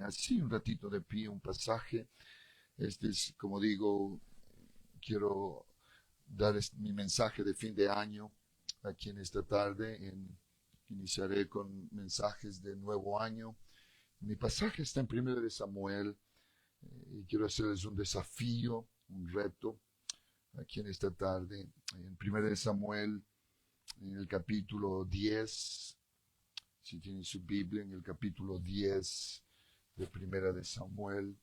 así un ratito de pie, un pasaje. Este es, como digo, quiero dar mi mensaje de fin de año aquí en esta tarde. Iniciaré con mensajes de nuevo año. Mi pasaje está en 1 de Samuel y quiero hacerles un desafío, un reto aquí en esta tarde. En 1 de Samuel, en el capítulo 10, si tienen su Biblia, en el capítulo 10 de 1 de Samuel.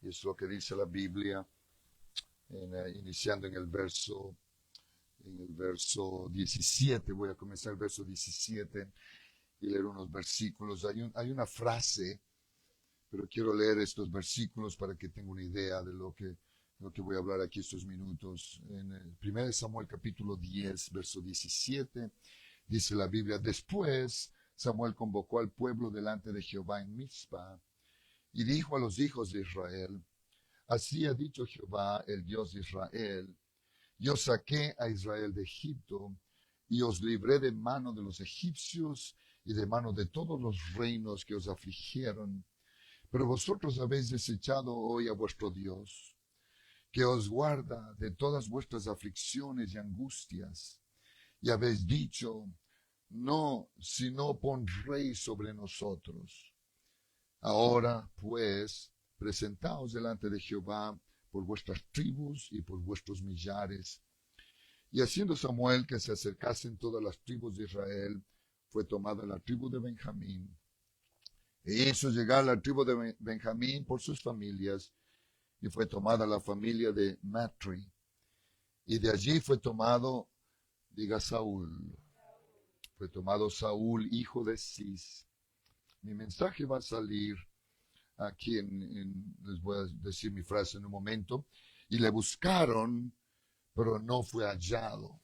Es lo que dice la Biblia, iniciando en el verso 17. Voy a comenzar el verso 17 y leer unos versículos. Hay una frase, pero quiero leer estos versículos para que tenga una idea de lo que voy a hablar aquí estos minutos. En el 1 de Samuel capítulo 10, verso 17, dice la Biblia: después Samuel convocó al pueblo delante de Jehová en Mizpa y dijo a los hijos de Israel: así ha dicho Jehová, el Dios de Israel: yo saqué a Israel de Egipto y os libré de mano de los egipcios y de mano de todos los reinos que os afligieron. Pero vosotros habéis desechado hoy a vuestro Dios, que os guarda de todas vuestras aflicciones y angustias, y habéis dicho: no, sino pon rey sobre nosotros. Ahora, pues, presentaos delante de Jehová por vuestras tribus y por vuestros millares. Y haciendo Samuel que se acercasen todas las tribus de Israel, fue tomada la tribu de Benjamín. E hizo llegar la tribu de Benjamín por sus familias, y fue tomada la familia de Matri. Y de allí fue tomado, diga Saúl, fue tomado Saúl, hijo de Cis. Mi mensaje va a salir aquí, les voy a decir mi frase en un momento. Y le buscaron, pero no fue hallado.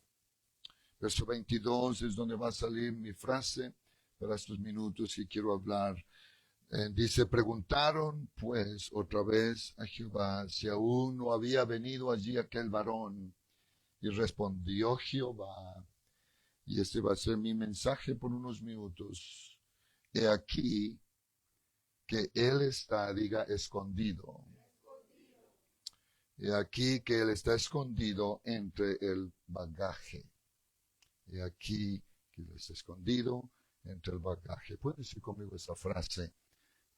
Verso 22 es donde va a salir mi frase para estos minutos y quiero hablar. Dice: preguntaron pues otra vez a Jehová si aún no había venido allí aquel varón. Y respondió Jehová, y este va a ser mi mensaje por unos minutos: he aquí que él está, diga, escondido. He aquí que él está escondido entre el bagaje. He aquí que él está escondido entre el bagaje. ¿Pueden decir conmigo esa frase?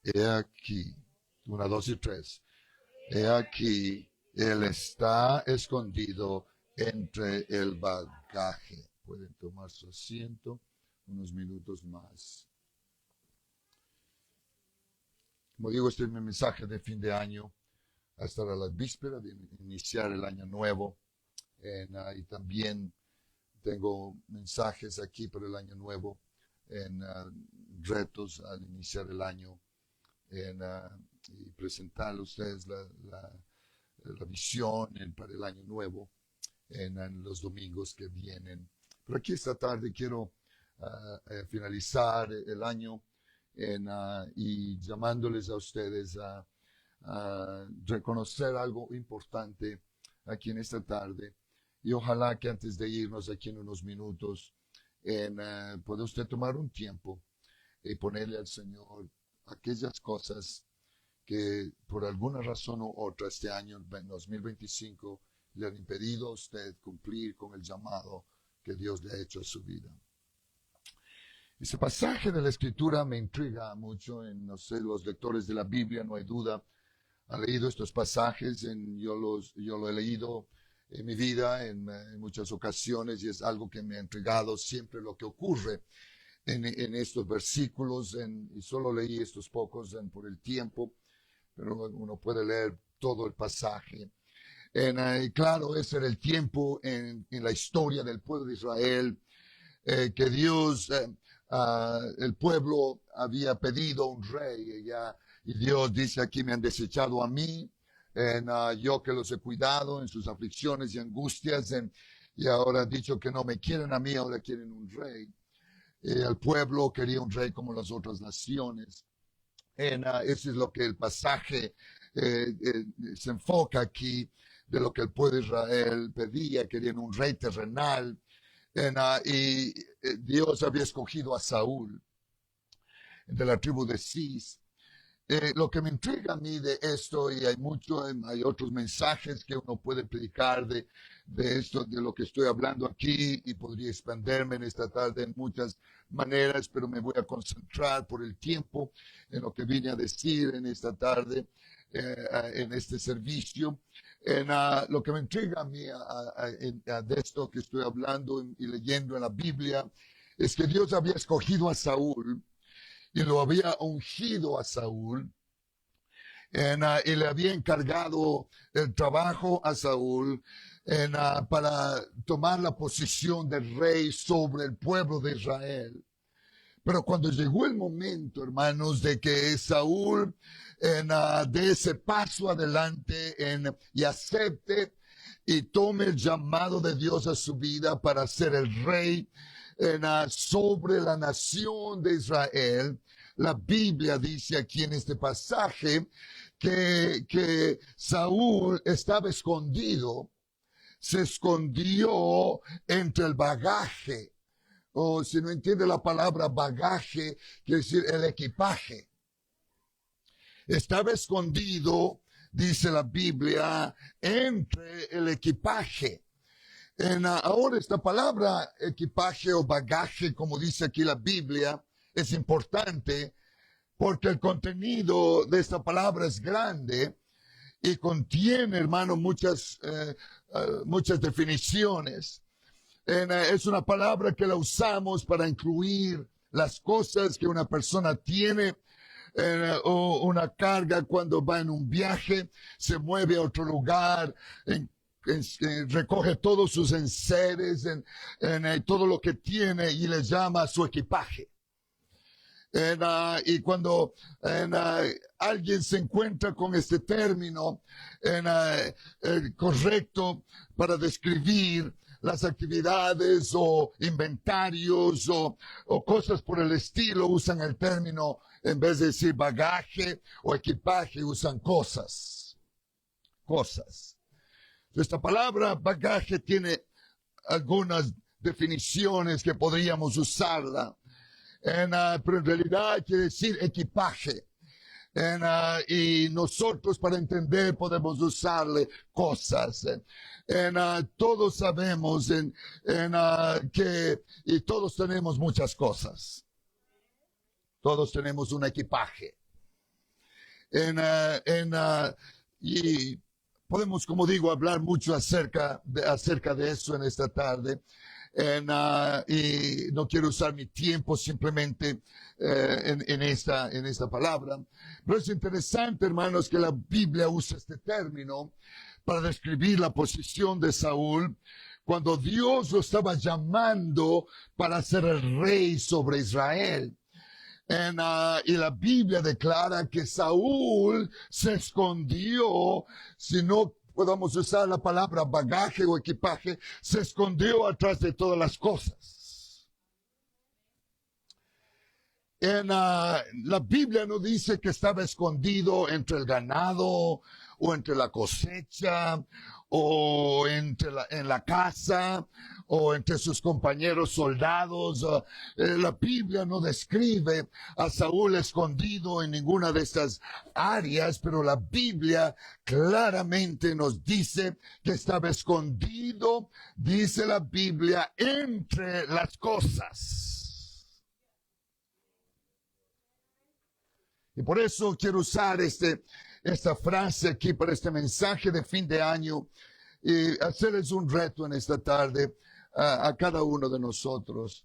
He aquí, 1, 2 y 3. He aquí, él está escondido entre el bagaje. Pueden tomar su asiento unos minutos más. Como digo, este es mi mensaje de fin de año, hasta la víspera de iniciar el año nuevo. Y también tengo mensajes aquí para el año nuevo, retos al iniciar el año, y presentar a ustedes la visión para el año nuevo en los domingos que vienen. Pero aquí esta tarde quiero finalizar el año y llamándoles a ustedes a reconocer algo importante aquí en esta tarde. Y ojalá que antes de irnos aquí en unos minutos, pueda usted tomar un tiempo y ponerle al Señor aquellas cosas que por alguna razón u otra este año, 2025, le han impedido a usted cumplir con el llamado que Dios le ha hecho a su vida. Ese pasaje de la Escritura me intriga mucho. No sé, los lectores de la Biblia, no hay duda, han leído estos pasajes. Yo lo he leído en mi vida en muchas ocasiones y es algo que me ha intrigado siempre lo que ocurre en estos versículos. Y solo leí estos pocos por el tiempo, pero uno puede leer todo el pasaje. Y claro, ese era el tiempo en la historia del pueblo de Israel, que Dios, el pueblo había pedido un rey, y Dios dice aquí: me han desechado a mí, yo que los he cuidado en sus aflicciones y angustias, y ahora han dicho que no me quieren a mí, ahora quieren un rey. El pueblo quería un rey como las otras naciones. Eso es lo que el pasaje se enfoca aquí, de lo que el pueblo de Israel pedía. Querían un rey terrenal, Y Dios había escogido a Saúl de la tribu de Cis. Lo que me intriga a mí de esto, y hay otros mensajes que uno puede predicar de esto, de lo que estoy hablando aquí, y podría expanderme en esta tarde en muchas maneras, pero me voy a concentrar por el tiempo en lo que vine a decir en esta tarde, en este servicio. Lo que me intriga a mí de esto que estoy hablando y leyendo en la Biblia, es que Dios había escogido a Saúl y lo había ungido a Saúl, y le había encargado el trabajo a Saúl para tomar la posición de rey sobre el pueblo de Israel. Pero cuando llegó el momento, hermanos, de que Saúl dé ese paso adelante y acepte y tome el llamado de Dios a su vida para ser el rey sobre la nación de Israel, la Biblia dice aquí en este pasaje que Saúl estaba escondido, se escondió entre el bagaje, o si no entiende la palabra bagaje, quiere decir el equipaje. Estaba escondido, dice la Biblia, entre el equipaje. Ahora esta palabra equipaje o bagaje, como dice aquí la Biblia, es importante porque el contenido de esta palabra es grande y contiene, hermano, muchas definiciones. Es una palabra que la usamos para incluir las cosas que una persona tiene, o una carga cuando va en un viaje, se mueve a otro lugar, recoge todos sus enseres, todo lo que tiene y le llama su equipaje. Y cuando alguien se encuentra con este término correcto para describir las actividades o inventarios o cosas por el estilo, usan el término, en vez de decir bagaje o equipaje, usan cosas. Esta palabra bagaje tiene algunas definiciones que podríamos usarla, pero en realidad quiere decir equipaje. Y nosotros para entender podemos usarle cosas. Todos sabemos que y todos tenemos muchas cosas. Todos tenemos un equipaje. Y podemos, como digo, hablar mucho acerca de eso en esta tarde. Y no quiero usar mi tiempo simplemente en esta palabra. Pero es interesante, hermanos, que la Biblia usa este término para describir la posición de Saúl cuando Dios lo estaba llamando para ser el rey sobre Israel. Y la Biblia declara que Saúl se escondió, si no podamos usar la palabra bagaje o equipaje, se escondió atrás de todas las cosas. La Biblia no dice que estaba escondido entre el ganado o entre la cosecha o en la casa o entre sus compañeros soldados. La Biblia no describe a Saúl escondido en ninguna de estas áreas, pero la Biblia claramente nos dice que estaba escondido, dice la Biblia, entre las cosas. Y por eso quiero usar esta frase aquí para este mensaje de fin de año y hacerles un reto en esta tarde a cada uno de nosotros.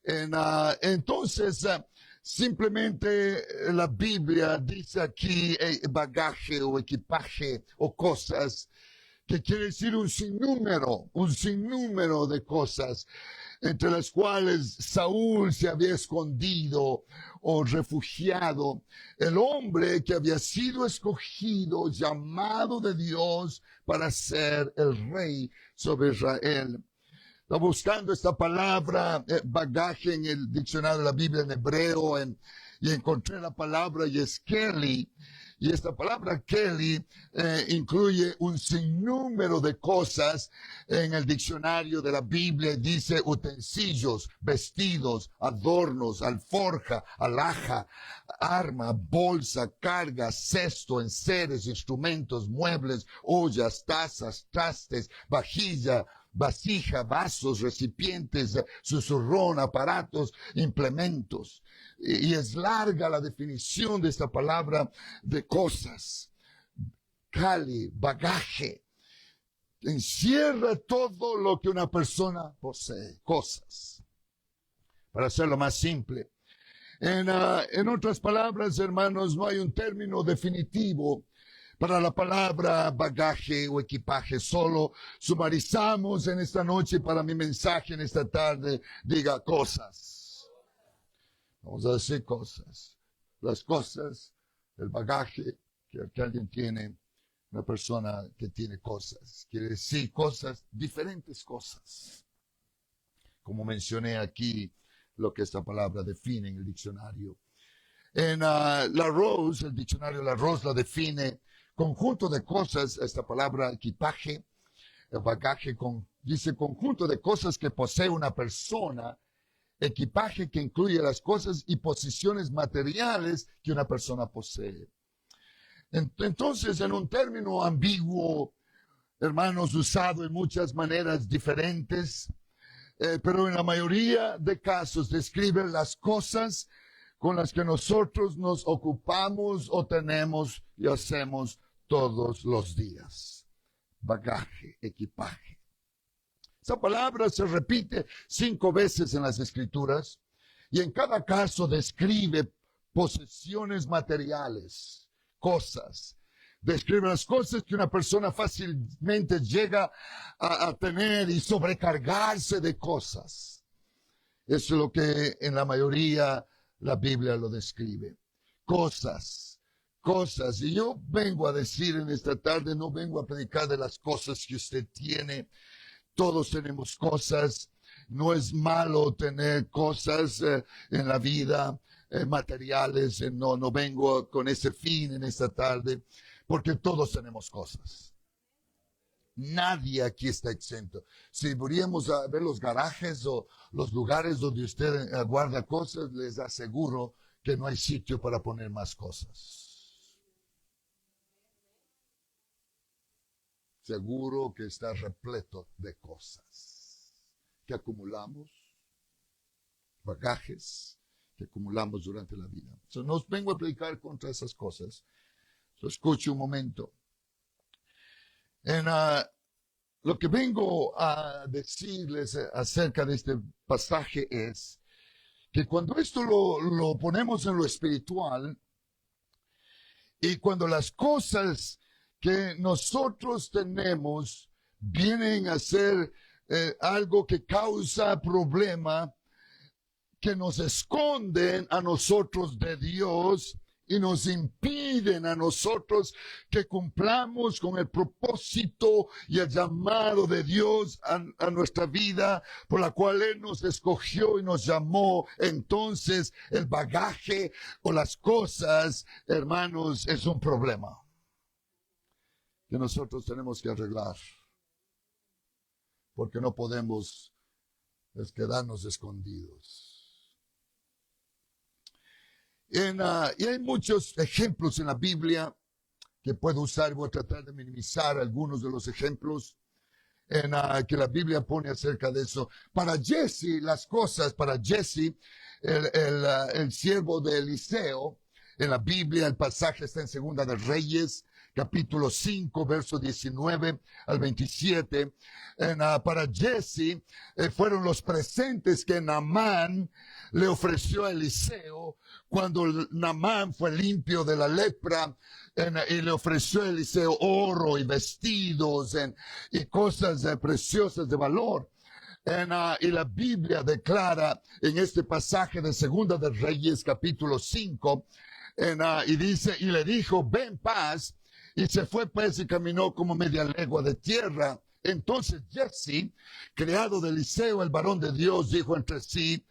Entonces, simplemente la Biblia dice aquí bagaje o equipaje o cosas, que quiere decir un sinnúmero de cosas, entre las cuales Saúl se había escondido o refugiado, el hombre que había sido escogido, llamado de Dios para ser el rey sobre Israel. Estaba buscando esta palabra bagaje en el diccionario de la Biblia en hebreo y encontré la palabra yeskeli. Y esta palabra Kelly incluye un sinnúmero de cosas en el diccionario de la Biblia. Dice utensilios, vestidos, adornos, alforja, alhaja, arma, bolsa, carga, cesto, enseres, instrumentos, muebles, ollas, tazas, trastes, vajilla, vasija, vasos, recipientes, susurrón, aparatos, implementos. Y es larga la definición de esta palabra de cosas. Cali, bagaje. Encierra todo lo que una persona posee, cosas. Para hacerlo más simple. En otras palabras, hermanos, no hay un término definitivo para la palabra bagaje o equipaje. Solo sumarizamos en esta noche para mi mensaje en esta tarde. Diga cosas. Vamos a decir cosas. Las cosas, el bagaje que alguien tiene, una persona que tiene cosas. Quiere decir cosas, diferentes cosas. Como mencioné aquí, lo que esta palabra define en el diccionario. En Larousse, el diccionario Larousse la define conjunto de cosas, esta palabra equipaje, el bagaje, dice conjunto de cosas que posee una persona, equipaje que incluye las cosas y posiciones materiales que una persona posee. Entonces, en un término ambiguo, hermanos, usado en muchas maneras diferentes, pero en la mayoría de casos describe las cosas con las que nosotros nos ocupamos o tenemos y hacemos todos los días. Bagaje, equipaje. Esa palabra se repite 5 veces en las Escrituras y en cada caso describe posesiones materiales, cosas. Describe las cosas que una persona fácilmente llega a tener y sobrecargarse de cosas. Eso es lo que en la mayoría la Biblia lo describe. Cosas. Y yo vengo a decir en esta tarde, no vengo a predicar de las cosas que usted tiene. Todos tenemos cosas. No es malo tener cosas en la vida, materiales. No vengo con ese fin en esta tarde, porque todos tenemos cosas. Nadie aquí está exento. Si iríamos a ver los garajes o los lugares donde usted guarda cosas, les aseguro que no hay sitio para poner más cosas. Seguro que está repleto de cosas que acumulamos, bagajes que acumulamos durante la vida. No os vengo a predicar contra esas cosas. Escuche un momento. Lo que vengo a decirles acerca de este pasaje es que cuando esto lo ponemos en lo espiritual y cuando las cosas que nosotros tenemos vienen a ser algo que causa problema, que nos esconden a nosotros de Dios y nos impiden a nosotros que cumplamos con el propósito y el llamado de Dios a nuestra vida, por la cual Él nos escogió y nos llamó. Entonces el bagaje o las cosas, hermanos, es un problema que nosotros tenemos que arreglar, porque no podemos quedarnos escondidos. Y hay muchos ejemplos en la Biblia que puedo usar. Voy a tratar de minimizar algunos de los ejemplos que la Biblia pone acerca de eso. Para Jesse, el siervo de Eliseo, en la Biblia, el pasaje está en Segunda de Reyes, capítulo 5, verso 19 al 27. Para Jesse fueron los presentes que Naamán le ofreció a Eliseo cuando Naamán fue limpio de la lepra, y le ofreció a Eliseo oro y vestidos y cosas preciosas de valor. Y la Biblia declara en este pasaje de Segunda de Reyes, capítulo 5, y dice, y le dijo, ven paz, y se fue pues y caminó como media legua de tierra. Entonces Jesse, criado de Eliseo, el varón de Dios, dijo entre sí,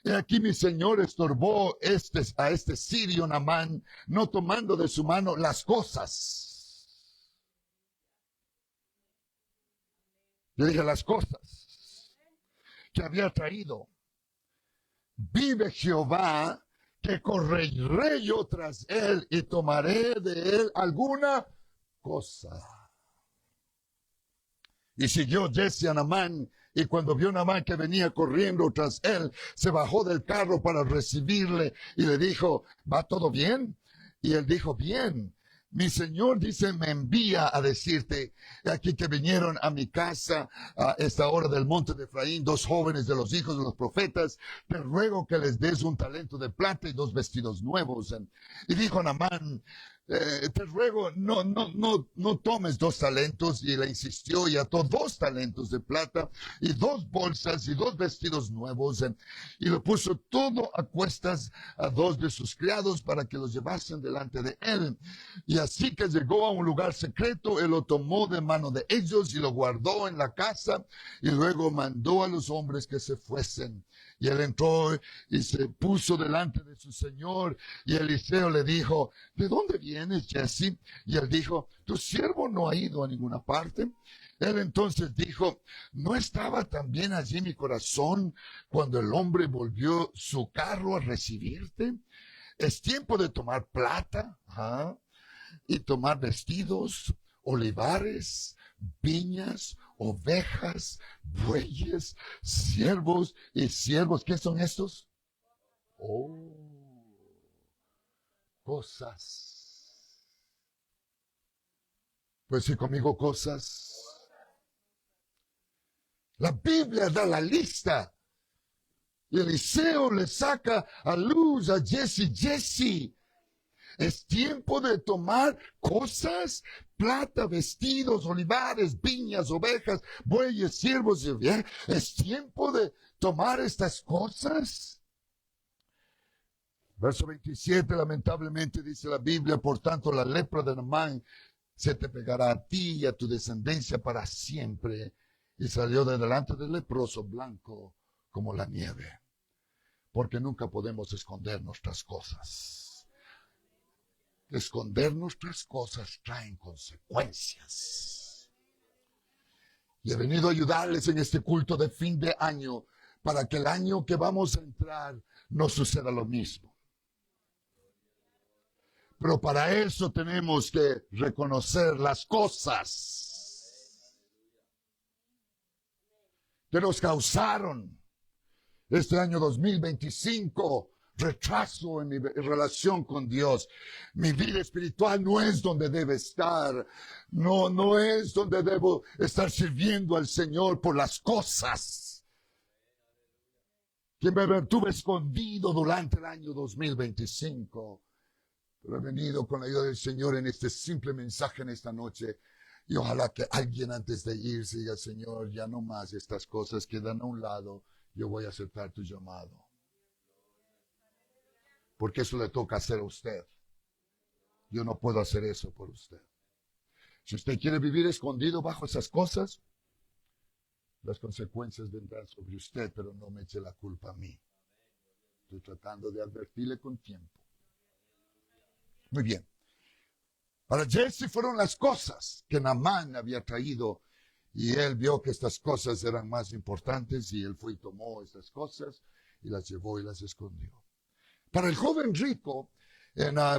He aquí mi señor estorbó a este sirio Naamán, no tomando de su mano las cosas. Yo dije las cosas que había traído. Vive Jehová, que correré yo tras él y tomaré de él alguna cosa. Y siguió Jesse a Naamán, y cuando vio Naamán que venía corriendo tras él, se bajó del carro para recibirle y le dijo, ¿va todo bien? Y él dijo, bien. Mi señor dice, me envía a decirte, aquí que vinieron a mi casa a esta hora del monte de Efraín, 2 jóvenes de los hijos de los profetas, te ruego que les des un talento de plata y 2 vestidos nuevos. Y dijo Naamán, te ruego, no tomes 2 talentos. Y le insistió y ató 2 talentos de plata y 2 bolsas y 2 vestidos nuevos. Y lo puso todo a cuestas a 2 de sus criados para que los llevasen delante de él. Y así que llegó a un lugar secreto, él lo tomó de mano de ellos y lo guardó en la casa y luego mandó a los hombres que se fuesen. Y él entró y se puso delante de su señor y Eliseo le dijo, ¿de dónde vienes, Jesse? Y él dijo, tu siervo no ha ido a ninguna parte. Él entonces dijo, ¿no estaba también allí mi corazón cuando el hombre volvió su carro a recibirte? Es tiempo de tomar plata, y tomar vestidos, olivares, viñas, ovejas, bueyes, siervos y siervos. ¿Qué son estos? Oh, cosas. Pues sí, conmigo cosas. La Biblia da la lista. Y Eliseo le saca a luz a Jesse. Es tiempo de tomar cosas, plata, vestidos, olivares, viñas, ovejas, bueyes, siervos. Es tiempo de tomar estas cosas. Verso 27, lamentablemente dice la Biblia, por tanto la lepra de Naamán se te pegará a ti y a tu descendencia para siempre. Y salió de delante del leproso blanco como la nieve. Porque nunca podemos esconder nuestras cosas. Esconder nuestras cosas traen consecuencias. Y he venido a ayudarles en este culto de fin de año para que el año que vamos a entrar no suceda lo mismo. Pero para eso tenemos que reconocer las cosas que nos causaron este año 2025. Retraso en mi relación con Dios. Mi vida espiritual no es donde debe estar. No es donde debo estar sirviendo al Señor por las cosas que me mantuve escondido durante el año 2025. Pero he venido con la ayuda del Señor en este simple mensaje en esta noche. Y ojalá que alguien antes de irse diga, Señor, ya no más estas cosas quedan a un lado. Yo voy a aceptar tu llamado. Porque eso le toca hacer a usted. Yo no puedo hacer eso por usted. Si usted quiere vivir escondido bajo esas cosas, las consecuencias vendrán sobre usted, pero no me eche la culpa a mí. Estoy tratando de advertirle con tiempo. Muy bien. Para Jesse fueron las cosas que Naamán había traído y él vio que estas cosas eran más importantes y él fue y tomó estas cosas y las llevó y las escondió. Para el joven rico,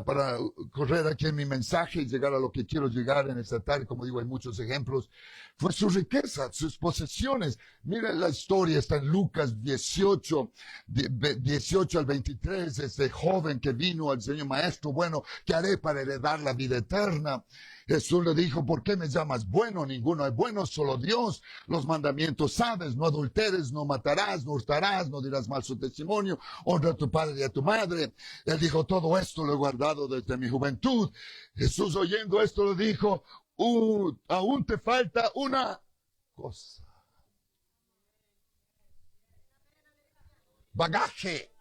para correr aquí en mi mensaje y llegar a lo que quiero llegar en esta tarde, como digo, hay muchos ejemplos, fue su riqueza, sus posesiones. Miren la historia, está en Lucas 18 al 23, este joven que vino al Señor, maestro, bueno, ¿qué haré para heredar la vida eterna? Jesús le dijo, ¿por qué me llamas bueno? Ninguno es bueno, solo Dios. Los mandamientos sabes, no adulteres, no matarás, no hurtarás, no dirás mal su testimonio, honra a tu padre y a tu madre. Él dijo, todo esto lo he guardado desde mi juventud. Jesús oyendo esto le dijo, aún te falta una cosa. Bagaje.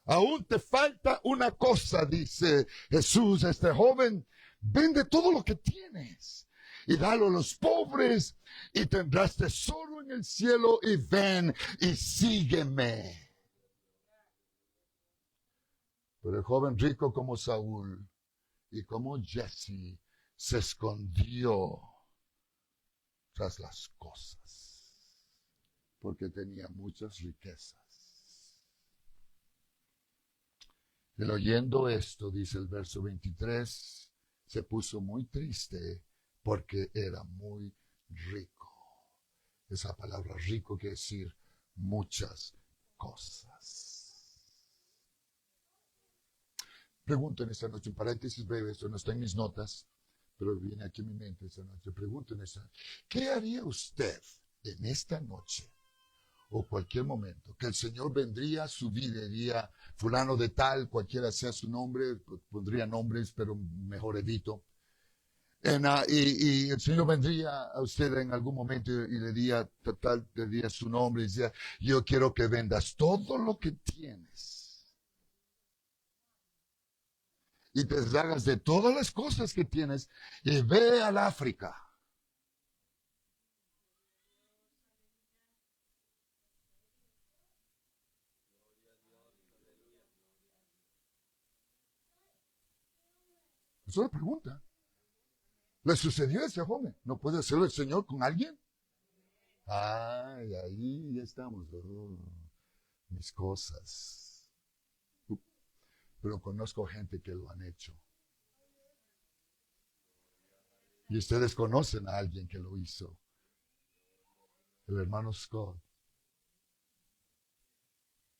Aún te falta una cosa, dice Jesús a este joven. Vende todo lo que tienes y dalo a los pobres y tendrás tesoro en el cielo y ven y sígueme. Pero el joven rico como Saúl y como Jesse se escondió tras las cosas, porque tenía muchas riquezas. Él, oyendo esto, dice el verso 23, se puso muy triste porque era muy rico. Esa palabra rico quiere decir muchas cosas. Pregunto en esta noche, un paréntesis breve, esto no está en mis notas, pero viene aquí en mi mente esta noche. Pregunto en esta noche, ¿qué haría usted en esta noche o cualquier momento que el Señor vendría a su vida y diría, fulano de tal, cualquiera sea su nombre, pondría nombres, pero mejor evito? Y el Señor vendría a usted en algún momento y le diría, le diría su nombre y decía, yo quiero que vendas todo lo que tienes y te deshagas de todas las cosas que tienes y ve al África. Esa es la pregunta. ¿Le sucedió a ese joven? ¿No puede hacerlo el Señor con alguien? Ay, ahí ya estamos. Oh, mis cosas. Pero conozco gente que lo han hecho. Y ustedes conocen a alguien que lo hizo. El hermano Scott.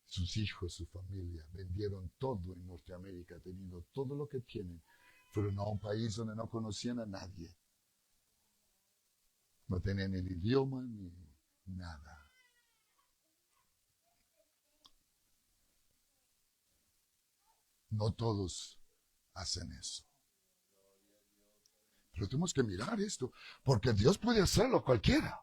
Sus hijos, su familia, vendieron todo en Norteamérica, teniendo todo lo que tienen. Fueron a un país donde no conocían a nadie. No tenían el idioma ni nada. No todos hacen eso. Pero tenemos que mirar esto, porque Dios puede hacerlo cualquiera.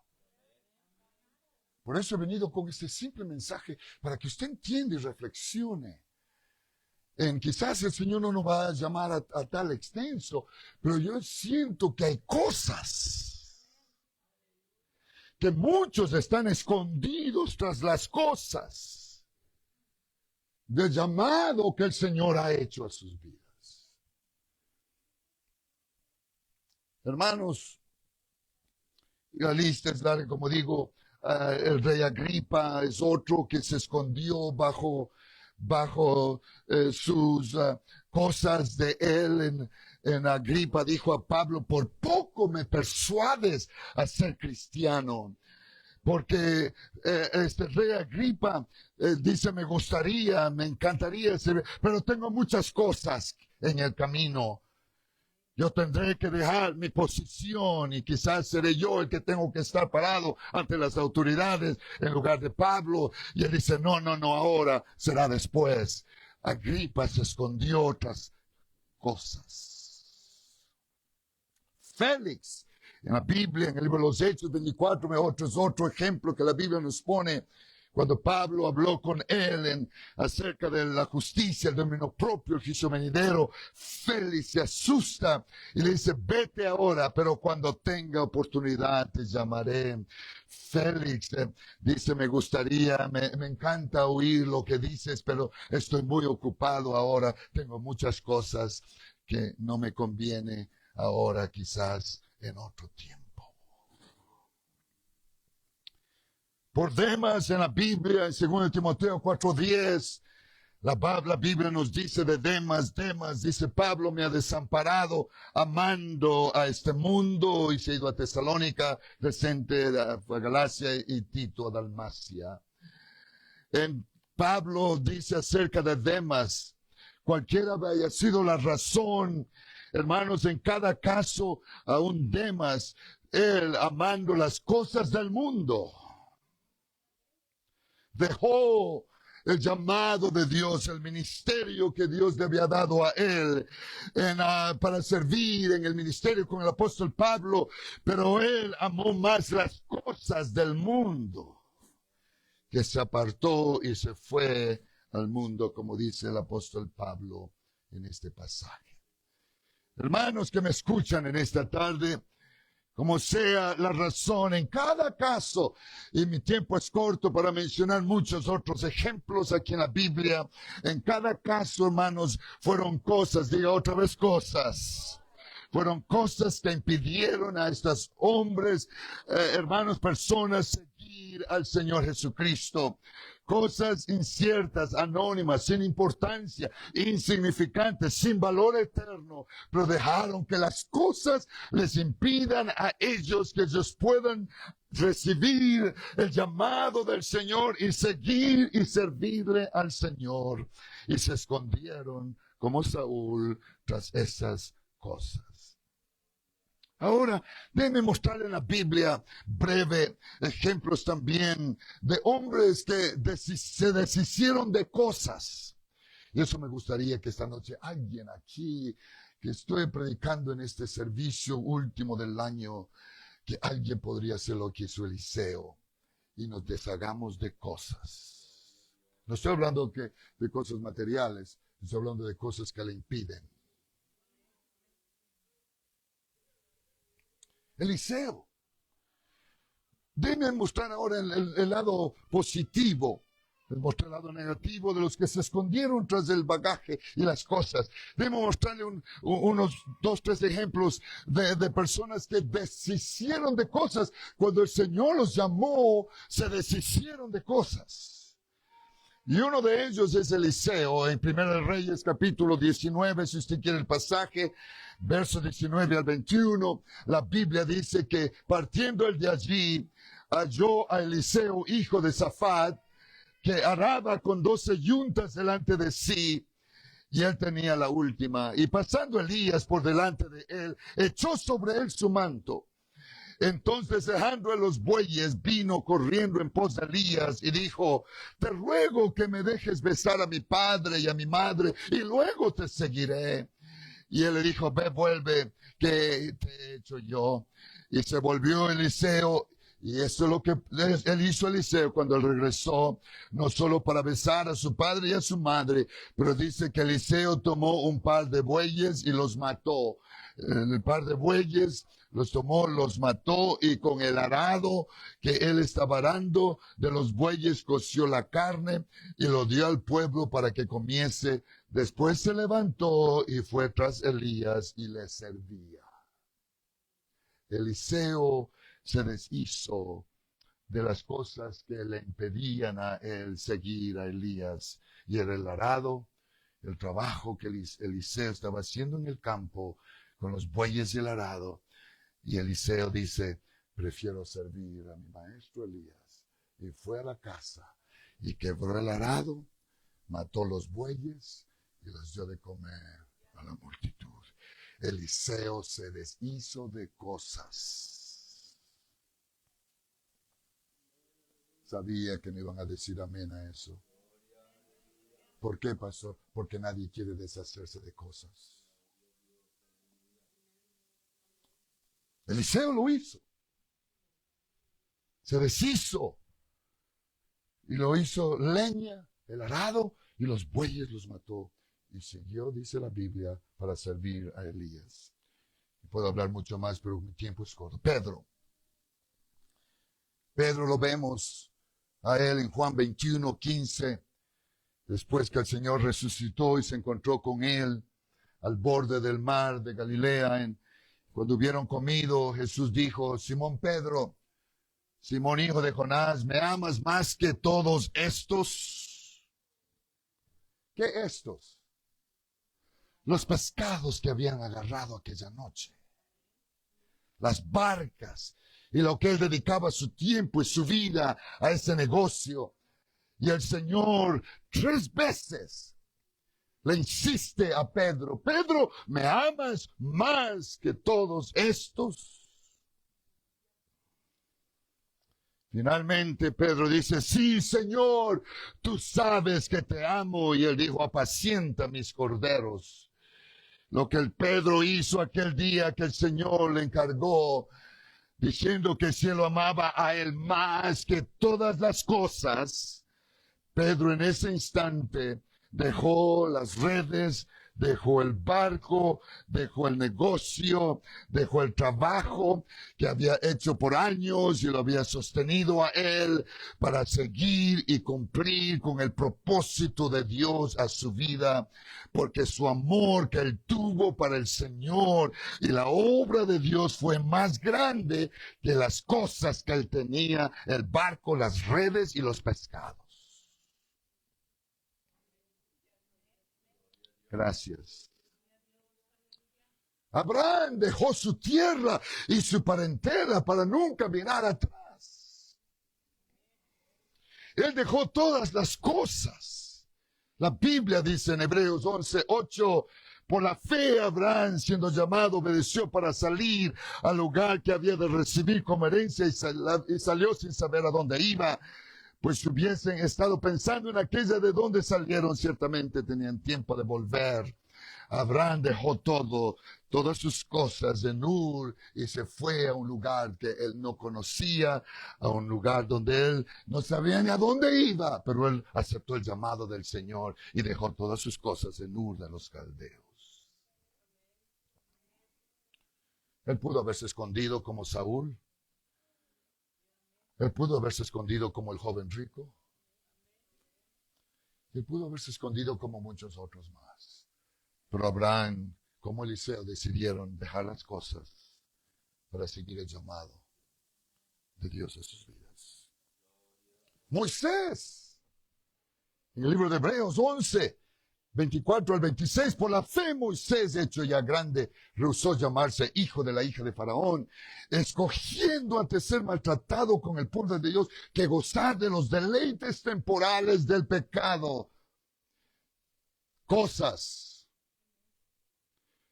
Por eso he venido con este simple mensaje, para que usted entienda y reflexione. Quizás el Señor no nos va a llamar a tal extenso, pero yo siento que hay cosas, que muchos están escondidos tras las cosas del llamado que el Señor ha hecho a sus vidas. Hermanos, la lista es larga, como digo, el rey Agripa es otro que se escondió bajo sus cosas de él. En Agripa dijo a Pablo, por poco me persuades a ser cristiano. Porque este rey Agripa dice, me gustaría, me encantaría ser, pero tengo muchas cosas en el camino. Yo tendré que dejar mi posición y quizás seré yo el que tengo que estar parado ante las autoridades en lugar de Pablo. Y él dice, no, ahora será después. Agripa se escondió otras cosas. Félix, en la Biblia, en el libro de los Hechos 24, es otro ejemplo que la Biblia nos pone. Cuando Pablo habló con él acerca de la justicia, el dominio propio, el juicio venidero, Félix se asusta y le dice, vete ahora, pero cuando tenga oportunidad te llamaré. Félix dice, me gustaría, me encanta oír lo que dices, pero estoy muy ocupado ahora, tengo muchas cosas que no me conviene ahora, quizás en otro tiempo. Por Demas en la Biblia, en 2 Timoteo 4:10, la Biblia nos dice de Demas, dice Pablo me ha desamparado amando a este mundo y se ha ido a Tesalónica, presente a Galacia y Tito a Dalmacia. Pablo dice acerca de Demas, cualquiera haya sido la razón, hermanos, en cada caso a un Demas, él amando las cosas del mundo, dejó el llamado de Dios, el ministerio que Dios le había dado a él para servir en el ministerio con el apóstol Pablo, pero él amó más las cosas del mundo, que se apartó y se fue al mundo, como dice el apóstol Pablo en este pasaje. Hermanos que me escuchan en esta tarde, Como sea la razón, en cada caso, y mi tiempo es corto para mencionar muchos otros ejemplos aquí en la Biblia, en cada caso, hermanos, fueron cosas, diga otra vez cosas. Fueron cosas que impidieron a estos hombres, hermanos, personas, seguir al Señor Jesucristo. Cosas inciertas, anónimas, sin importancia, insignificantes, sin valor eterno, pero dejaron que las cosas les impidan a ellos que ellos puedan recibir el llamado del Señor y seguir y servirle al Señor. Y se escondieron como Saúl tras esas cosas. Ahora, déjenme mostrar en la Biblia breve ejemplos también de hombres que se deshicieron de cosas. Y eso me gustaría que esta noche alguien aquí, que estoy predicando en este servicio último del año, que alguien podría hacer lo que hizo Eliseo y nos deshagamos de cosas. No estoy hablando de cosas materiales, estoy hablando de cosas que le impiden. Eliseo. Déjenme mostrar ahora el lado positivo. Les mostré el lado negativo de los que se escondieron tras el bagaje y las cosas. Déjenme mostrarle unos 2, 3 ejemplos de personas que deshicieron de cosas. Cuando el Señor los llamó, se deshicieron de cosas. Y uno de ellos es Eliseo, en 1 Reyes capítulo 19, si usted quiere el pasaje, verso 19 al 21, la Biblia dice que partiendo él de allí, halló a Eliseo, hijo de Safat, que araba con 12 yuntas delante de sí, y él tenía la última. Y pasando Elías por delante de él, echó sobre él su manto. Entonces, dejando a los bueyes, vino corriendo en pos de Elías y dijo: te ruego que me dejes besar a mi padre y a mi madre, y luego te seguiré. Y él le dijo: ve, vuelve, que te he hecho yo. Y se volvió Eliseo, y eso es lo que él hizo Eliseo cuando él regresó, no solo para besar a su padre y a su madre, pero dice que Eliseo tomó un par de bueyes y los mató. El par de bueyes los tomó, los mató, y con el arado que él estaba arando de los bueyes coció la carne y lo dio al pueblo para que comiese. Después se levantó y fue tras Elías y le servía. Eliseo se deshizo de las cosas que le impedían a él seguir a Elías, y era el arado, el trabajo que Eliseo estaba haciendo en el campo con los bueyes y el arado. Y Eliseo dice: prefiero servir a mi maestro Elías. Y fue a la casa y quebró el arado, mató los bueyes y los dio de comer a la multitud. Eliseo se deshizo de cosas. Sabía que me iban a decir amén a eso. ¿Por qué, pastor? Porque nadie quiere deshacerse de cosas. Eliseo lo hizo. Se deshizo. Y lo hizo leña, el arado, y los bueyes los mató. Y siguió, dice la Biblia, para servir a Elías. Puedo hablar mucho más, pero mi tiempo es corto. Pedro lo vemos a él en Juan 21:15. Después que el Señor resucitó y se encontró con él al borde del mar de Galilea, cuando hubieron comido, Jesús dijo: Simón Pedro, Simón hijo de Jonás, ¿me amas más que todos estos? ¿Qué estos? Los pescados que habían agarrado aquella noche, las barcas, y lo que él dedicaba su tiempo y su vida a ese negocio. Y el Señor 3 veces le insiste a Pedro: Pedro, ¿me amas más que todos estos? Finalmente Pedro dice: sí, Señor, tú sabes que te amo. Y él dijo: apacienta mis corderos. Lo que el Pedro hizo aquel día que el Señor le encargó, diciendo que si él lo amaba a él más que todas las cosas, Pedro en ese instante dejó las redes, dejó el barco, dejó el negocio, dejó el trabajo que había hecho por años y lo había sostenido a él para seguir y cumplir con el propósito de Dios a su vida, porque su amor que él tuvo para el Señor y la obra de Dios fue más grande que las cosas que él tenía, el barco, las redes y los pescados. Gracias. Abraham dejó su tierra y su parentela para nunca mirar atrás. Él dejó todas las cosas. La Biblia dice en Hebreos 11:8, por la fe Abraham, siendo llamado, obedeció para salir al lugar que había de recibir como herencia y salió sin saber a dónde iba. Pues si hubiesen estado pensando en aquella de donde salieron, ciertamente tenían tiempo de volver. Abraham dejó todas sus cosas en Ur y se fue a un lugar que él no conocía, a un lugar donde él no sabía ni a dónde iba, pero él aceptó el llamado del Señor y dejó todas sus cosas en Ur de los Caldeos. Él pudo haberse escondido como Saúl. Él pudo haberse escondido como el joven rico. Él pudo haberse escondido como muchos otros más. Pero Abraham, como Eliseo, decidieron dejar las cosas para seguir el llamado de Dios a sus vidas. Moisés, en el libro de Hebreos 11:24 al 26, por la fe Moisés, hecho ya grande, rehusó llamarse hijo de la hija de Faraón, escogiendo antes ser maltratado con el poder de Dios que gozar de los deleites temporales del pecado. Cosas,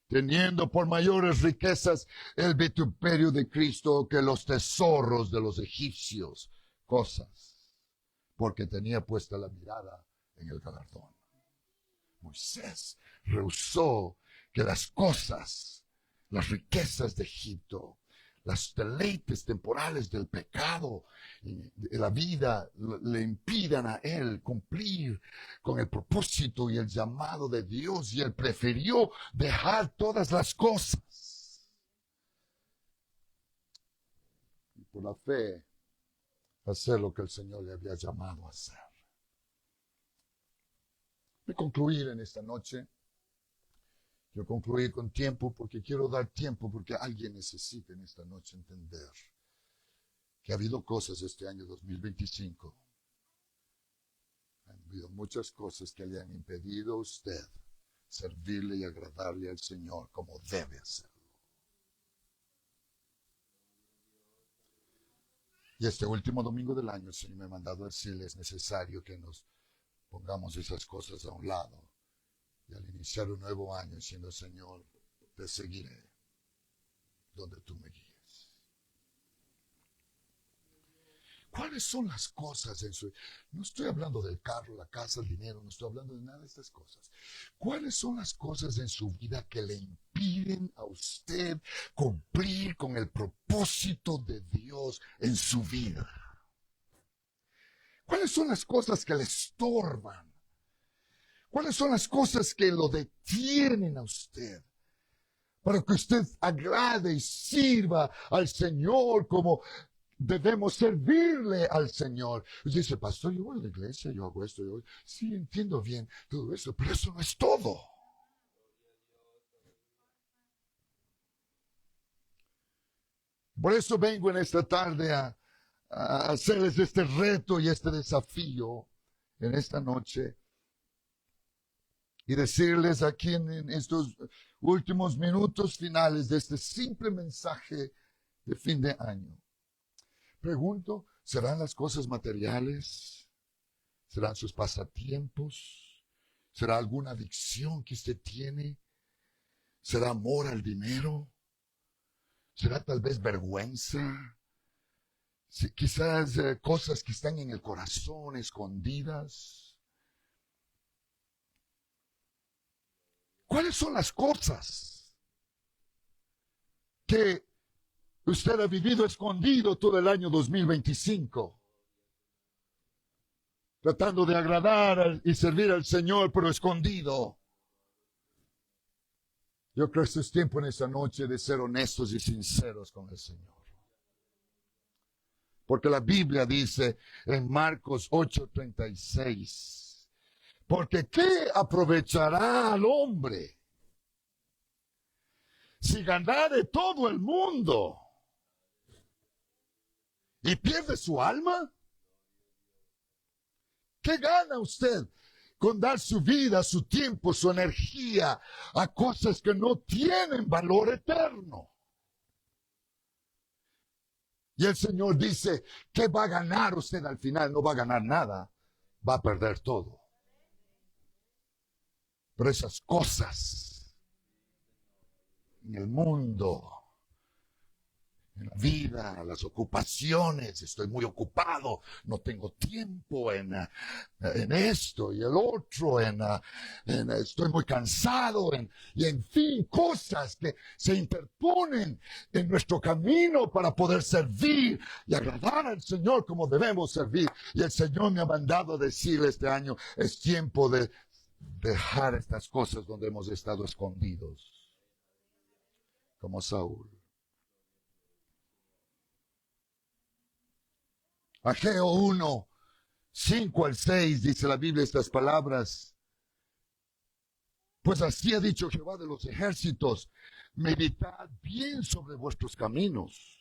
teniendo por mayores riquezas el vituperio de Cristo que los tesoros de los egipcios. Cosas, porque tenía puesta la mirada en el galardón. Moisés rehusó que las cosas, las riquezas de Egipto, los deleites temporales del pecado y de la vida le impidan a él cumplir con el propósito y el llamado de Dios, y él prefirió dejar todas las cosas y por la fe hacer lo que el Señor le había llamado a hacer. Voy a concluir en esta noche. Quiero concluir con tiempo porque quiero dar tiempo porque alguien necesita en esta noche entender que ha habido cosas este año 2025. Han habido muchas cosas que le han impedido a usted servirle y agradarle al Señor como debe hacerlo. Y este último domingo del año el Señor me ha mandado a decirle es necesario que nos pongamos esas cosas a un lado y al iniciar un nuevo año diciendo, Señor, te seguiré donde tú me guíes. ¿Cuáles son las cosas en su... No estoy hablando del carro, la casa, el dinero, no estoy hablando de nada de estas cosas. ¿Cuáles son las cosas en su vida que le impiden a usted cumplir con el propósito de Dios en su vida? ¿Cuáles son las cosas que le estorban? ¿Cuáles son las cosas que lo detienen a usted? Para que usted agrade y sirva al Señor como debemos servirle al Señor. Usted dice, pastor, yo voy a la iglesia, yo hago esto, yo... Sí, entiendo bien todo eso, pero eso no es todo. Por eso vengo en esta tarde a hacerles este reto y este desafío en esta noche y decirles aquí en estos últimos minutos finales de este simple mensaje de fin de año. Pregunto, ¿serán las cosas materiales? ¿Serán sus pasatiempos? ¿Será alguna adicción que usted tiene? ¿Será amor al dinero? ¿Será tal vez vergüenza? Sí, quizás cosas que están en el corazón escondidas. ¿Cuáles son las cosas que usted ha vivido escondido todo el año 2025? Tratando de agradar y servir al Señor, pero escondido. Yo creo que es tiempo en esta noche de ser honestos y sinceros con el Señor. Porque la Biblia dice en Marcos 8:36, porque ¿qué aprovechará al hombre si ganare todo el mundo y pierde su alma? ¿Qué gana usted con dar su vida, su tiempo, su energía a cosas que no tienen valor eterno? Y el Señor dice, ¿qué va a ganar usted al final? No va a ganar nada, va a perder todo. Pero esas cosas en el mundo, en la vida, las ocupaciones, estoy muy ocupado, no tengo tiempo en esto y el otro, estoy muy cansado, y en fin, cosas que se interponen en nuestro camino para poder servir y agradar al Señor como debemos servir. Y el Señor me ha mandado a decir este año, es tiempo de dejar estas cosas donde hemos estado escondidos, como Saúl. Ageo 1, 5 al 6, dice la Biblia estas palabras. Pues así ha dicho Jehová de los ejércitos, meditad bien sobre vuestros caminos.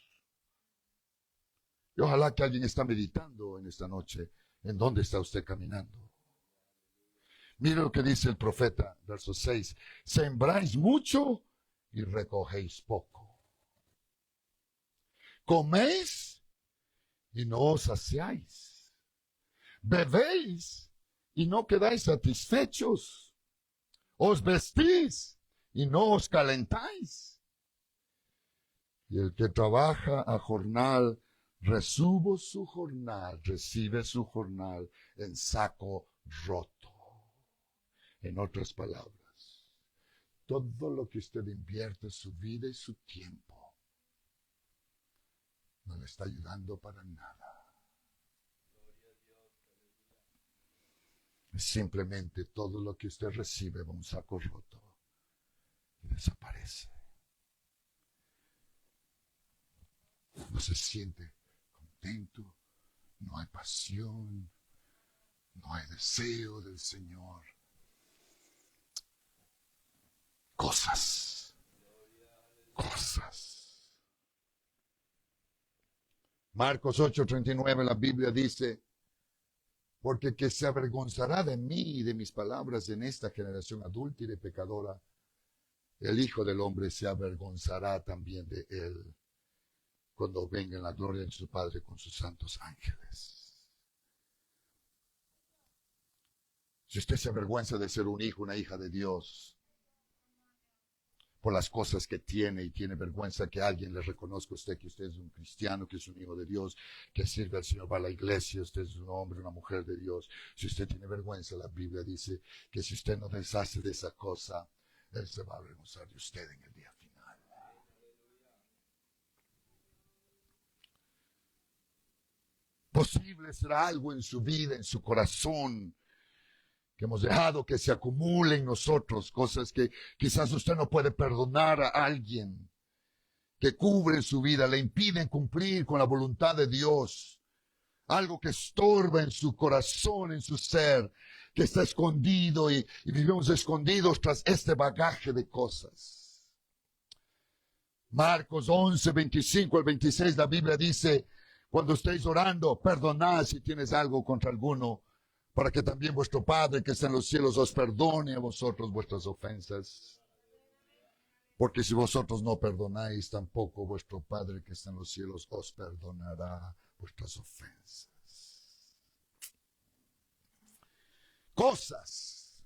Y ojalá que alguien está meditando en esta noche, ¿en dónde está usted caminando? Mire lo que dice el profeta, verso 6, sembráis mucho y recogéis poco. Coméis y no os saciáis. Bebéis y no quedáis satisfechos. Os vestís y no os calentáis. Y el que trabaja a jornal, recibe su jornal en saco roto. En otras palabras, todo lo que usted invierte, su vida y su tiempo, no le está ayudando para nada. Simplemente todo lo que usted recibe va a un saco roto y desaparece. No se siente contento, no hay pasión, no hay deseo del Señor. Cosas. Marcos 8:39, la Biblia dice, porque que se avergonzará de mí y de mis palabras en esta generación adúltera y pecadora, el Hijo del Hombre se avergonzará también de él cuando venga en la gloria de su Padre con sus santos ángeles. Si usted se avergüenza de ser un hijo, una hija de Dios, por las cosas que tiene y tiene vergüenza que alguien le reconozca a usted que usted es un cristiano, que es un hijo de Dios, que sirve al Señor, va a la iglesia, usted es un hombre, una mujer de Dios. Si usted tiene vergüenza, la Biblia dice que si usted no deshace de esa cosa, Él se va a avergonzar de usted en el día final. Posible será algo en su vida, en su corazón, que hemos dejado que se acumulen en nosotros, cosas que quizás usted no puede perdonar a alguien, que cubren su vida, le impiden cumplir con la voluntad de Dios, algo que estorba en su corazón, en su ser, que está escondido y vivimos escondidos tras este bagaje de cosas. Marcos 11, 25 al 26, la Biblia dice, cuando estéis orando, perdonad si tienes algo contra alguno, para que también vuestro Padre que está en los cielos os perdone a vosotros vuestras ofensas. Porque si vosotros no perdonáis, tampoco vuestro Padre que está en los cielos os perdonará vuestras ofensas. Cosas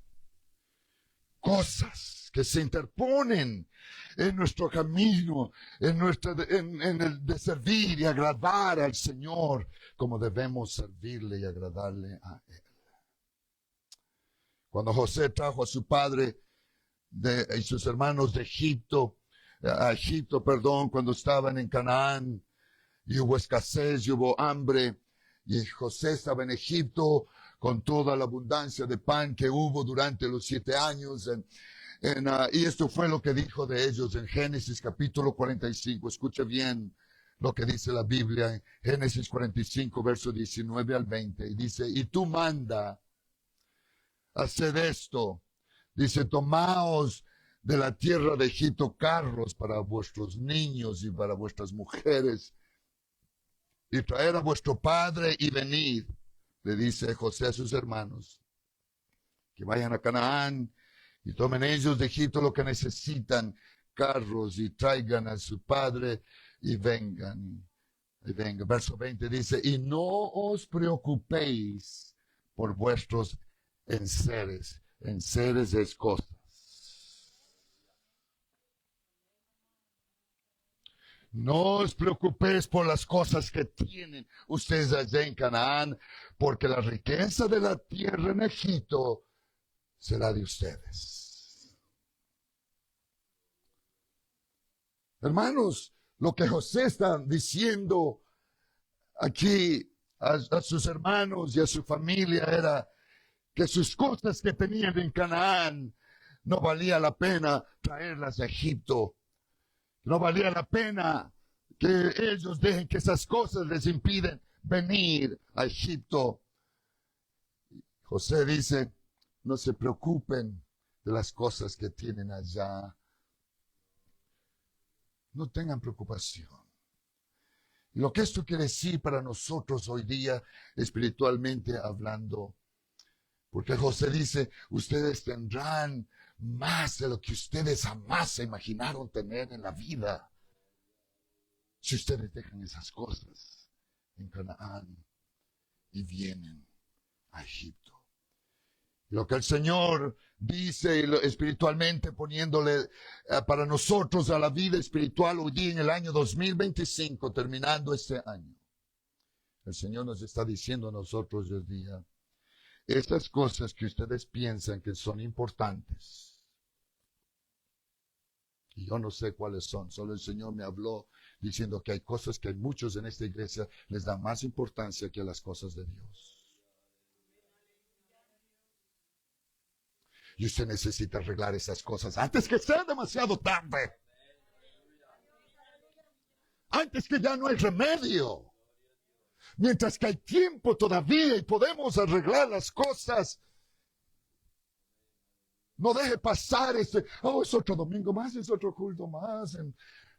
que se interponen en nuestro camino, en el de servir y agradar al Señor, como debemos servirle y agradarle a Él. Cuando José trajo a su padre y sus hermanos de Egipto, cuando estaban en Canaán, y hubo escasez y hubo hambre, y José estaba en Egipto con toda la abundancia de pan que hubo durante los 7 años, Y esto fue lo que dijo de ellos en Génesis capítulo 45. Escucha bien lo que dice la Biblia en Génesis 45, verso 19 al 20. Y dice, y tú manda, haced esto. Dice, tomaos de la tierra de Egipto carros para vuestros niños y para vuestras mujeres, y traer a vuestro padre y venid. Le dice José a sus hermanos, que vayan a Canaán y tomen ellos de Egipto lo que necesitan, carros, y traigan a su padre y vengan. Y venga. Verso 20 dice, y no os preocupéis por vuestros enseres. Enseres es cosas. No os preocupéis por las cosas que tienen ustedes allá en Canaán, porque la riqueza de la tierra en Egipto será de ustedes. Hermanos, lo que José está diciendo aquí a sus hermanos y a su familia era que sus cosas que tenían en Canaán no valía la pena traerlas a Egipto. No valía la pena que ellos dejen que esas cosas les impiden venir a Egipto. José dice, no se preocupen de las cosas que tienen allá. No tengan preocupación. Y lo que esto quiere decir para nosotros hoy día, espiritualmente hablando, porque José dice, ustedes tendrán más de lo que ustedes jamás se imaginaron tener en la vida. Si ustedes dejan esas cosas en Canaán y vienen a Egipto. Lo que el Señor dice espiritualmente poniéndole para nosotros a la vida espiritual hoy día en el año 2025, terminando este año. El Señor nos está diciendo a nosotros hoy día, estas cosas que ustedes piensan que son importantes, y yo no sé cuáles son, solo el Señor me habló diciendo que hay cosas que muchos en esta iglesia les dan más importancia que las cosas de Dios. Y usted necesita arreglar esas cosas antes que sea demasiado tarde. Antes que ya no hay remedio. Mientras que hay tiempo todavía y podemos arreglar las cosas. No deje pasar es otro domingo más, es otro culto más.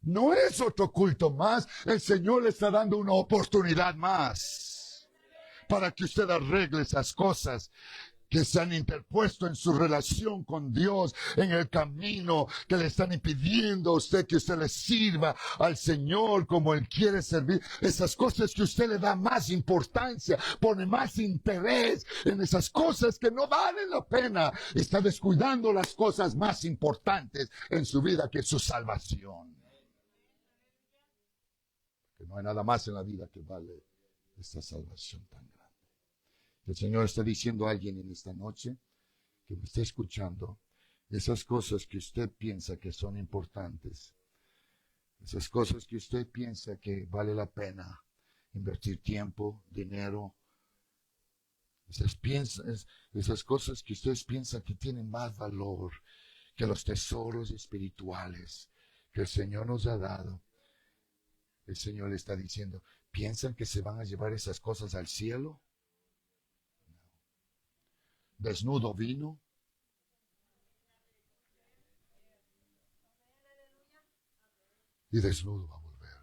No es otro culto más. El Señor le está dando una oportunidad más para que usted arregle esas cosas que se han interpuesto en su relación con Dios, en el camino que le están impidiendo a usted que usted le sirva al Señor como Él quiere servir. Esas cosas que usted le da más importancia, pone más interés en esas cosas que no valen la pena. Está descuidando las cosas más importantes en su vida, que es su salvación. Que no hay nada más en la vida que vale esta salvación tan grande. El Señor está diciendo a alguien en esta noche que me esté escuchando, esas cosas que usted piensa que son importantes, esas cosas que usted piensa que vale la pena invertir tiempo, dinero, esas cosas que ustedes piensan que tienen más valor que los tesoros espirituales que el Señor nos ha dado. El Señor le está diciendo, ¿piensan que se van a llevar esas cosas al cielo? Desnudo vino. Y desnudo va a volver.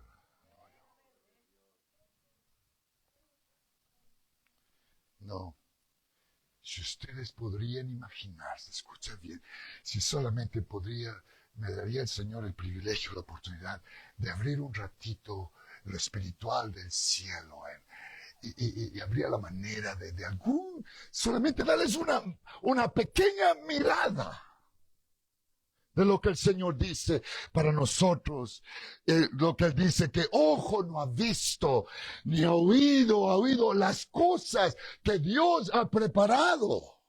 No. Si ustedes podrían imaginarse, escucha bien, si solamente me daría el Señor el privilegio, la oportunidad de abrir un ratito lo espiritual del cielo, y habría la manera de solamente darles una pequeña mirada de lo que el Señor dice para nosotros, lo que Él dice que ojo no ha visto, ni ha oído las cosas que Dios ha preparado.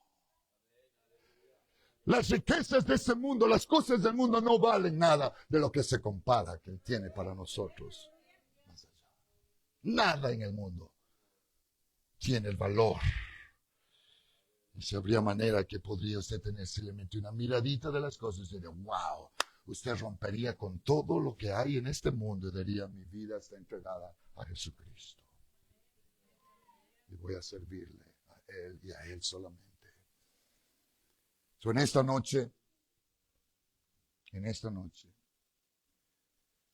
Las riquezas de este mundo, las cosas del mundo no valen nada de lo que se compara que Él tiene para nosotros. Nada en el mundo tiene el valor Si habría manera que podría usted tener simplemente una miradita de las cosas y diría, wow, usted rompería con todo lo que hay en este mundo y diría, mi vida está entregada a Jesucristo. Y voy a servirle a Él y a Él solamente. So, en esta noche,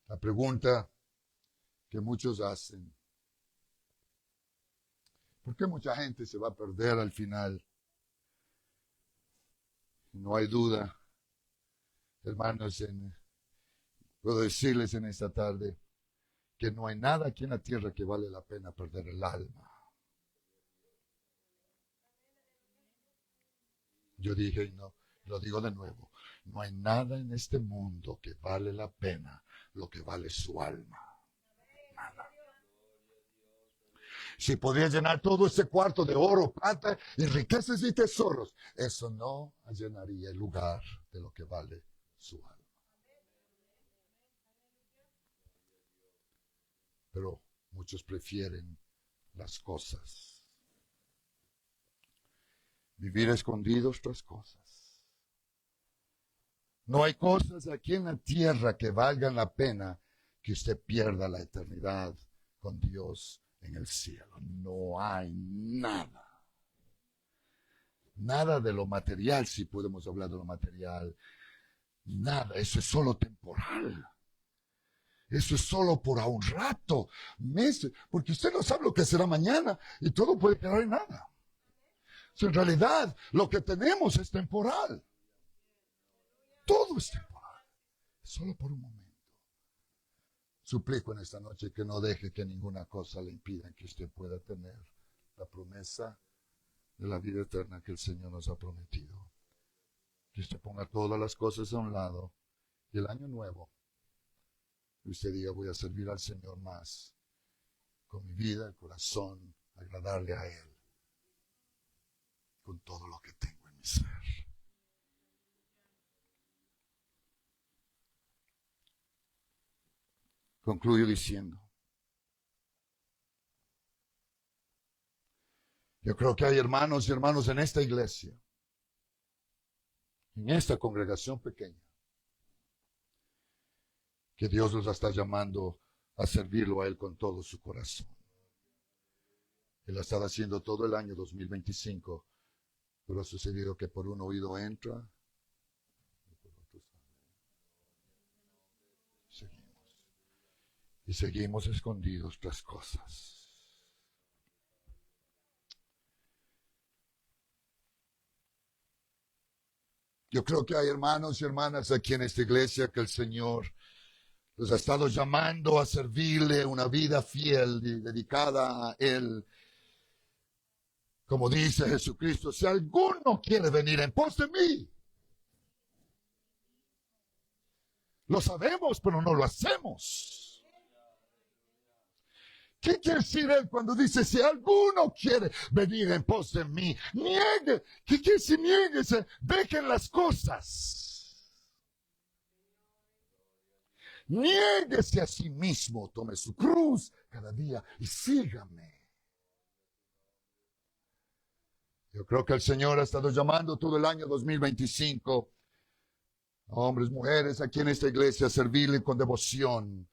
la pregunta que muchos hacen, ¿por qué mucha gente se va a perder al final? No hay duda, hermanos, puedo decirles en esta tarde que no hay nada aquí en la tierra que vale la pena perder el alma. Yo dije, y no, lo digo de nuevo, no hay nada en este mundo que vale la pena lo que vale su alma. Nada. Si podía llenar todo ese cuarto de oro, plata y riquezas y tesoros, eso no llenaría el lugar de lo que vale su alma. Pero muchos prefieren las cosas. Vivir escondidos tras cosas. No hay cosas aquí en la tierra que valgan la pena que usted pierda la eternidad con Dios en el cielo. No hay nada. Nada de lo material, si podemos hablar de lo material. Nada, eso es solo temporal. Eso es solo por a un rato, meses, porque usted no sabe lo que será mañana y todo puede quedar en nada. En realidad, lo que tenemos es temporal. Todo es temporal. Solo por un momento. Suplico en esta noche que no deje que ninguna cosa le impida que usted pueda tener la promesa de la vida eterna que el Señor nos ha prometido. Que usted ponga todas las cosas a un lado y el año nuevo, y usted diga, voy a servir al Señor más con mi vida, el corazón, agradarle a Él, con todo lo que tengo en mi ser. Concluyo diciendo, yo creo que hay hermanos y hermanos en esta iglesia, en esta congregación pequeña, que Dios los está llamando a servirlo a Él con todo su corazón. Él ha estado haciendo todo el año 2025, pero ha sucedido que por un oído entra y por otro sale. Y seguimos escondidos tras cosas. Yo creo que hay hermanos y hermanas aquí en esta iglesia que el Señor los ha estado llamando a servirle una vida fiel y dedicada a Él. Como dice Jesucristo, si alguno quiere venir en pos de mí, lo sabemos, pero no lo hacemos. ¿Qué quiere decir Él cuando dice, si alguno quiere venir en pos de mí, niegue? ¿Qué quiere decir nieguese? Dejen las cosas. Niéguese a sí mismo, tome su cruz cada día y sígame. Yo creo que el Señor ha estado llamando todo el año 2025 a hombres, mujeres aquí en esta iglesia a servirle con devoción,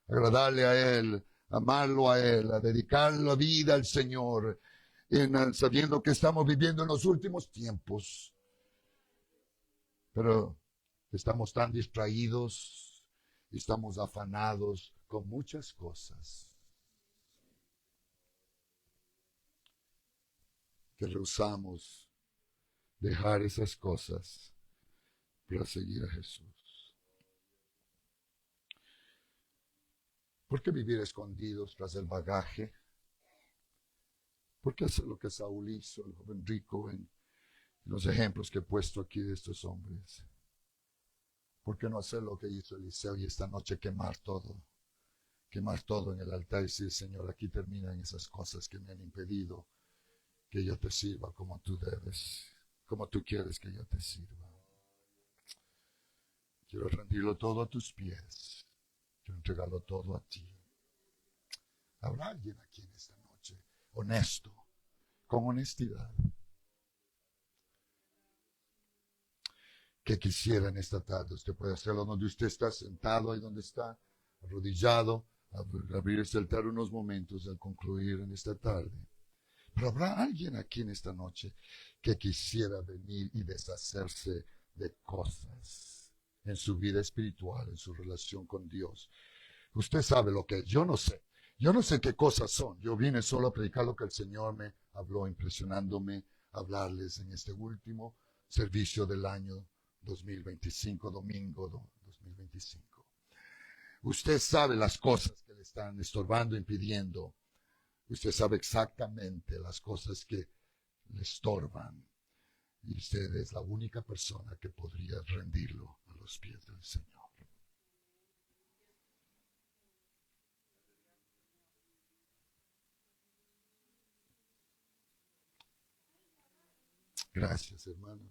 agradarle a Él, amarlo a Él, a dedicar la vida al Señor, sabiendo que estamos viviendo en los últimos tiempos. Pero estamos tan distraídos, estamos afanados con muchas cosas que rehusamos dejar esas cosas para seguir a Jesús. ¿Por qué vivir escondidos tras el bagaje? ¿Por qué hacer lo que Saúl hizo, el joven rico, en los ejemplos que he puesto aquí de estos hombres? ¿Por qué no hacer lo que hizo Eliseo y esta noche quemar todo en el altar y decir, Señor, aquí terminan esas cosas que me han impedido que yo te sirva como tú debes, como tú quieres que yo te sirva? Quiero rendirlo todo a tus pies. Quiero entregarlo todo a ti. ¿Habrá alguien aquí en esta noche honesto, con honestidad, que quisiera en esta tarde. Usted puede hacerlo donde usted está, sentado ahí donde está, arrodillado, abrir este altar unos momentos al concluir en esta tarde. Pero habrá alguien aquí en esta noche que quisiera venir y deshacerse de cosas en su vida espiritual, en su relación con Dios. Usted sabe lo que es. Yo no sé. Yo no sé qué cosas son. Yo vine solo a predicar lo que el Señor me habló, impresionándome, hablarles en este último servicio del año 2025, domingo 2025. Usted sabe las cosas que le están estorbando, impidiendo. Usted sabe exactamente las cosas que le estorban. Y usted es la única persona que podría rendirlo a los pies del Señor. Gracias, hermano.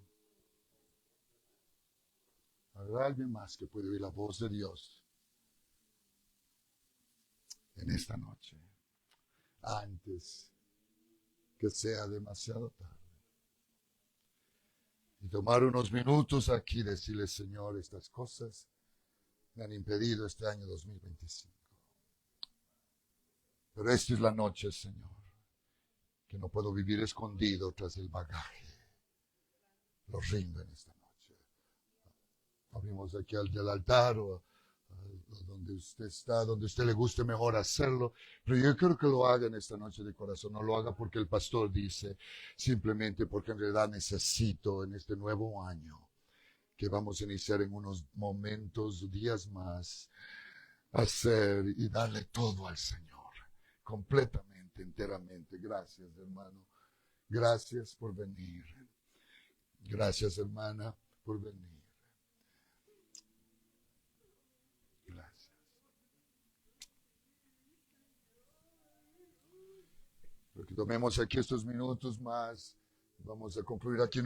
¿Habrá alguien más que puede oír la voz de Dios en esta noche? Antes que sea demasiado tarde. Y tomar unos minutos aquí y decirle, Señor, estas cosas me han impedido este año 2025. Pero esta es la noche, Señor, que no puedo vivir escondido tras el bagaje. Lo rindo en esta noche. Abrimos aquí del altar o donde usted está, donde usted le guste mejor hacerlo, pero yo creo que lo haga en esta noche de corazón, no lo haga porque el pastor dice, simplemente porque en realidad necesito en este nuevo año, que vamos a iniciar en unos momentos, días más, hacer y darle todo al Señor, completamente, enteramente. Gracias, hermano. Gracias por venir. Gracias, hermana, por venir. Gracias. Porque tomemos aquí estos minutos más. Vamos a concluir aquí